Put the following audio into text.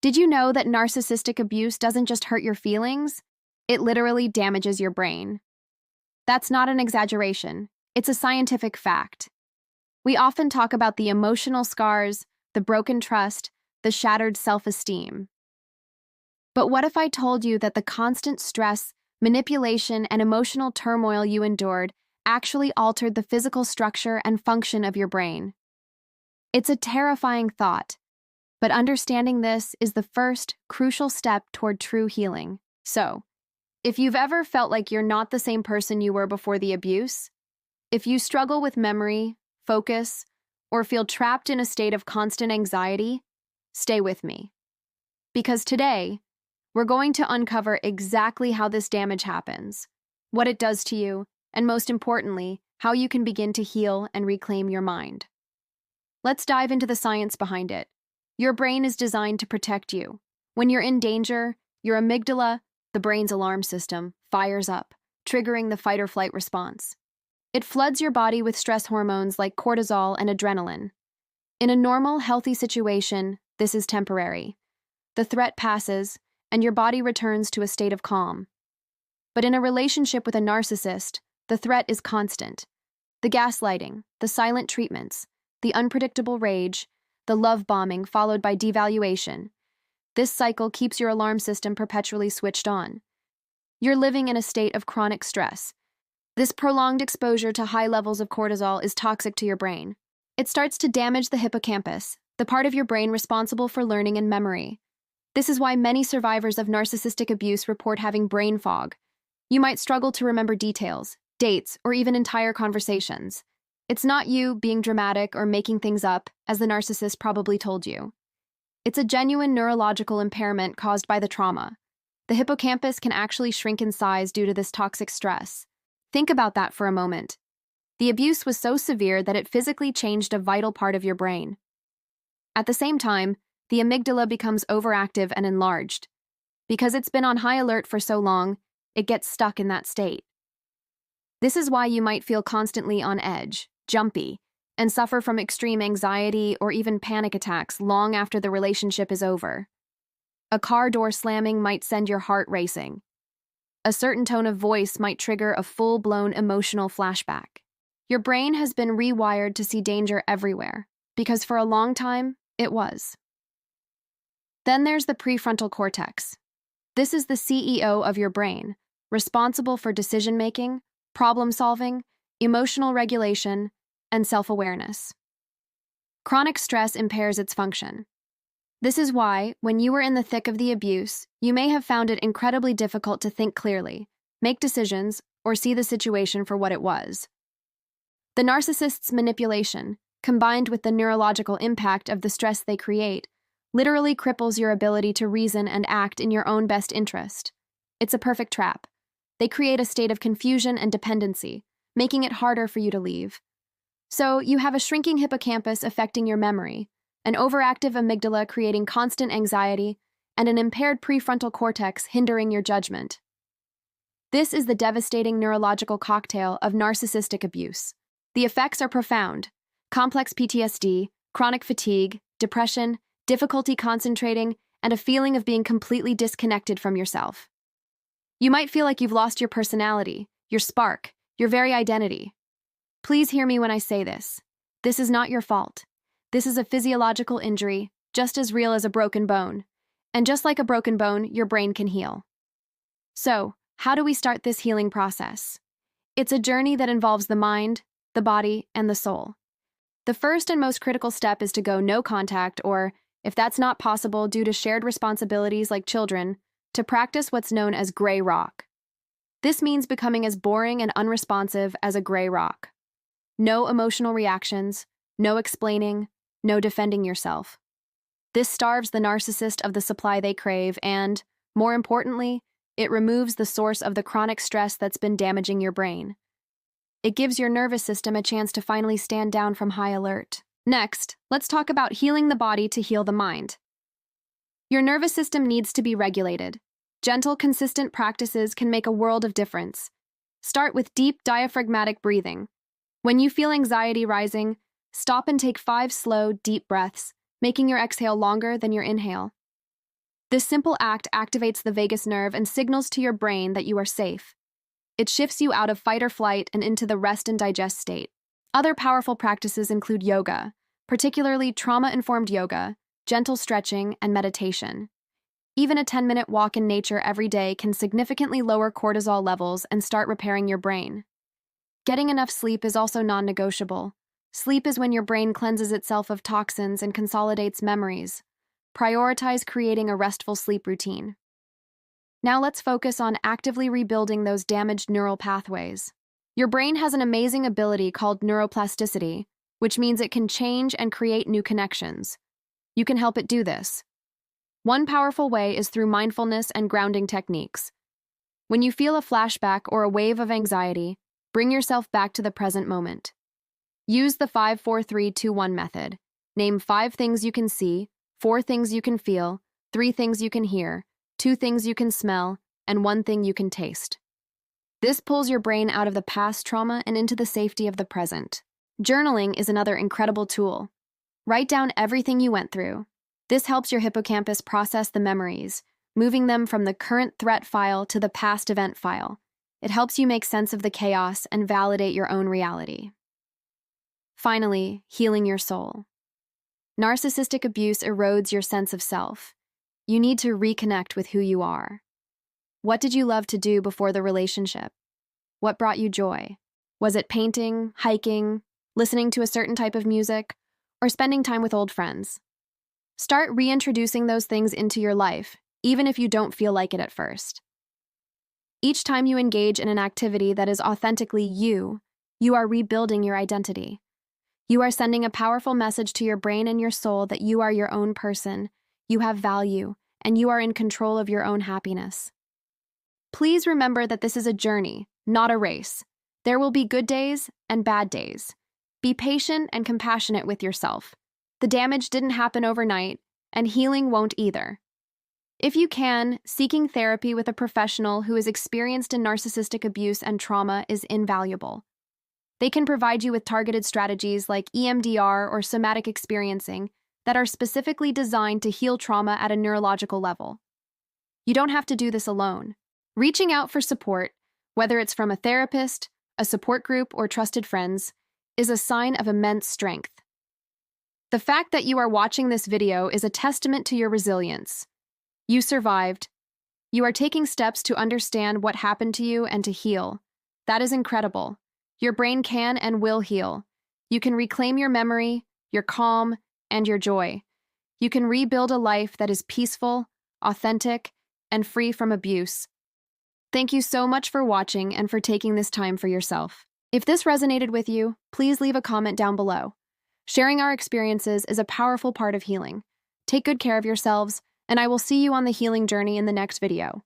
Did you know that narcissistic abuse doesn't just hurt your feelings? It literally damages your brain. That's not an exaggeration. It's a scientific fact. We often talk about the emotional scars, the broken trust, the shattered self-esteem. But what if I told you that the constant stress, manipulation, and emotional turmoil you endured actually altered the physical structure and function of your brain? It's a terrifying thought, but understanding this is the first crucial step toward true healing. So, if you've ever felt like you're not the same person you were before the abuse, if you struggle with memory, focus, or feel trapped in a state of constant anxiety, stay with me. Because today, we're going to uncover exactly how this damage happens, what it does to you, and most importantly, how you can begin to heal and reclaim your mind. Let's dive into the science behind it. Your brain is designed to protect you. When you're in danger, your amygdala, the brain's alarm system, fires up, triggering the fight-or-flight response. It floods your body with stress hormones like cortisol and adrenaline. In a normal, healthy situation, this is temporary. The threat passes, and your body returns to a state of calm. But in a relationship with a narcissist, the threat is constant. The gaslighting, the silent treatments, the unpredictable rage, the love bombing followed by devaluation. This cycle keeps your alarm system perpetually switched on. You're living in a state of chronic stress. This prolonged exposure to high levels of cortisol is toxic to your brain. It starts to damage the hippocampus, the part of your brain responsible for learning and memory. This is why many survivors of narcissistic abuse report having brain fog. You might struggle to remember details, dates, or even entire conversations. It's not you being dramatic or making things up, as the narcissist probably told you. It's a genuine neurological impairment caused by the trauma. The hippocampus can actually shrink in size due to this toxic stress. Think about that for a moment. The abuse was so severe that it physically changed a vital part of your brain. At the same time, the amygdala becomes overactive and enlarged. Because it's been on high alert for so long, it gets stuck in that state. This is why you might feel constantly on edge, jumpy, and suffer from extreme anxiety or even panic attacks long after the relationship is over. A car door slamming might send your heart racing. A certain tone of voice might trigger a full-blown emotional flashback. Your brain has been rewired to see danger everywhere, because for a long time, it was. Then there's the prefrontal cortex. This is the CEO of your brain, responsible for decision-making, problem-solving, emotional regulation, and self-awareness. Chronic stress impairs its function. This is why, when you were in the thick of the abuse, you may have found it incredibly difficult to think clearly, make decisions, or see the situation for what it was. The narcissist's manipulation, combined with the neurological impact of the stress they create, literally cripples your ability to reason and act in your own best interest. It's a perfect trap. They create a state of confusion and dependency, making it harder for you to leave. So, you have a shrinking hippocampus affecting your memory, an overactive amygdala creating constant anxiety, and an impaired prefrontal cortex hindering your judgment. This is the devastating neurological cocktail of narcissistic abuse. The effects are profound: complex PTSD, chronic fatigue, depression, difficulty concentrating, and a feeling of being completely disconnected from yourself. You might feel like you've lost your personality, your spark, your very identity. Please hear me when I say this. This is not your fault. This is a physiological injury, just as real as a broken bone. And just like a broken bone, your brain can heal. So, how do we start this healing process? It's a journey that involves the mind, the body, and the soul. The first and most critical step is to go no contact, or, if that's not possible due to shared responsibilities like children, to practice what's known as gray rock. This means becoming as boring and unresponsive as a gray rock. No emotional reactions, no explaining, no defending yourself. This starves the narcissist of the supply they crave and, more importantly, it removes the source of the chronic stress that's been damaging your brain. It gives your nervous system a chance to finally stand down from high alert. Next, let's talk about healing the body to heal the mind. Your nervous system needs to be regulated. Gentle, consistent practices can make a world of difference. Start with deep diaphragmatic breathing. When you feel anxiety rising, stop and take 5 slow, deep breaths, making your exhale longer than your inhale. This simple act activates the vagus nerve and signals to your brain that you are safe. It shifts you out of fight or flight and into the rest and digest state. Other powerful practices include yoga, particularly trauma-informed yoga, gentle stretching, and meditation. Even a 10-minute walk in nature every day can significantly lower cortisol levels and start repairing your brain. Getting enough sleep is also non-negotiable. Sleep is when your brain cleanses itself of toxins and consolidates memories. Prioritize creating a restful sleep routine. Now let's focus on actively rebuilding those damaged neural pathways. Your brain has an amazing ability called neuroplasticity, which means it can change and create new connections. You can help it do this. One powerful way is through mindfulness and grounding techniques. When you feel a flashback or a wave of anxiety, bring yourself back to the present moment. Use the 5-4-3-2-1 method. Name 5 things you can see, 4 things you can feel, 3 things you can hear, 2 things you can smell, and 1 thing you can taste. This pulls your brain out of the past trauma and into the safety of the present. Journaling is another incredible tool. Write down everything you went through. This helps your hippocampus process the memories, moving them from the current threat file to the past event file. It helps you make sense of the chaos and validate your own reality. Finally, healing your soul. Narcissistic abuse erodes your sense of self. You need to reconnect with who you are. What did you love to do before the relationship? What brought you joy? Was it painting, hiking, listening to a certain type of music, or spending time with old friends? Start reintroducing those things into your life, even if you don't feel like it at first. Each time you engage in an activity that is authentically you are rebuilding your identity. You are sending a powerful message to your brain and your soul that you are your own person, you have value, and you are in control of your own happiness. Please remember that this is a journey, not a race. There will be good days and bad days. Be patient and compassionate with yourself. The damage didn't happen overnight, and healing won't either. If you can, seeking therapy with a professional who is experienced in narcissistic abuse and trauma is invaluable. They can provide you with targeted strategies like EMDR or somatic experiencing that are specifically designed to heal trauma at a neurological level. You don't have to do this alone. Reaching out for support, whether it's from a therapist, a support group, or trusted friends, is a sign of immense strength. The fact that you are watching this video is a testament to your resilience. You survived. You are taking steps to understand what happened to you and to heal. That is incredible. Your brain can and will heal. You can reclaim your memory, your calm, and your joy. You can rebuild a life that is peaceful, authentic, and free from abuse. Thank you so much for watching and for taking this time for yourself. If this resonated with you, please leave a comment down below. Sharing our experiences is a powerful part of healing. Take good care of yourselves, and I will see you on the healing journey in the next video.